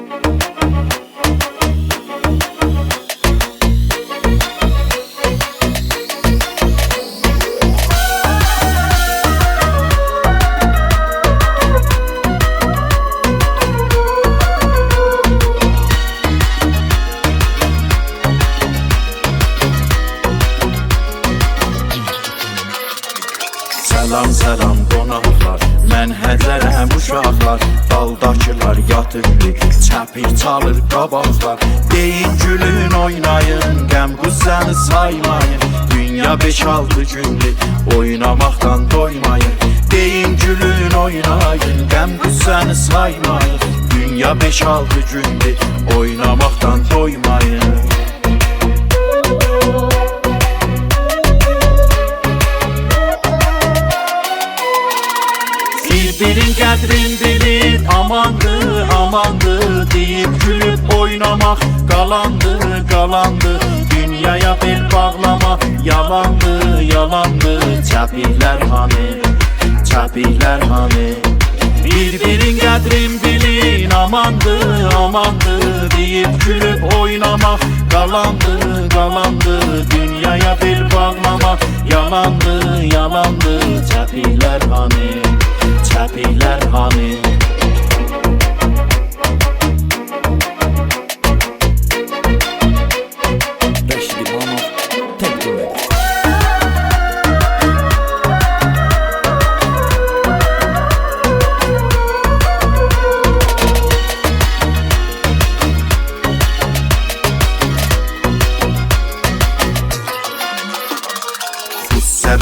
Salam salam qonaqlar, mən hədərəm uşaqlar, daldakılar yatırdı, çəpir çalır qabaqlar. Deyin gülün oynayın, qəm qüssəni saymayın, dünya 5-6 gündür, oynamaqdan doymayın. Deyin gülün oynayın, qəm qüssəni saymayın, dünya 5-6 gündür, oynamaqdan doymayın. Birin qədrin bilin, amandı, amandı deyib gülüb oynamaq, qalandı, qalandı. Dünyaya bel bağlamaq, yalandı, yalandı. Çəpiklər hani, çəpiklər hani. Bir-birin qədrin bilin, amandı, amandı deyib gülüb oynamaq, qalandı, qalandı. Dünyaya bel bağlamaq, yalandı, yalandı. Çəpiklər hani, çəpiklər hani.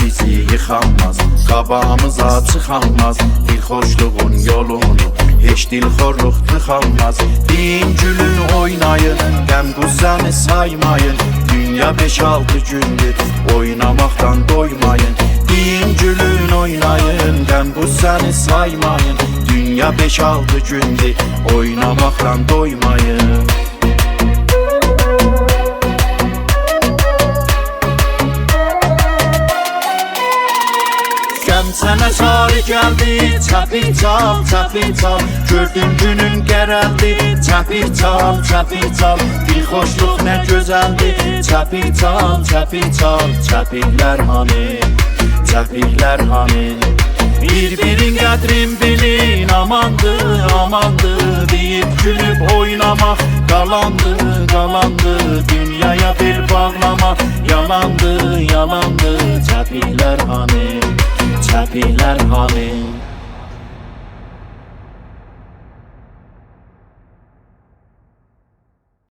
Bizi yıxanmaz, qabağımıza çıxanmaz, dilxoşluğun yolunu heç dilxorluq tıxanmaz. Deyin gülün oynayın, qəm qüssəni saymayın, dünya 5-6 gündür, oynamaqdan doymayın. Deyin gülün oynayın, qəm qüssəni saymayın, dünya 5-6 gündür, oynamaqdan doymayın. Sənə sarı gəldi, çəpir çal, çəpir çal. Gördüm günün qərəldi, çəpir çal, çəpir çal. Dilxoşluq nə gözəldir, çəpir çal, çəpir çal. Çəpiklər hani, çəpiklər hani. Bir-birin qədrin bilin, amandı, amandı deyib gülüb oynamaq, qalandı, qalandı. Dünyaya bel bağlamaq, yalandı, yalandı. Çəpiklər hani, çəpiklər hani.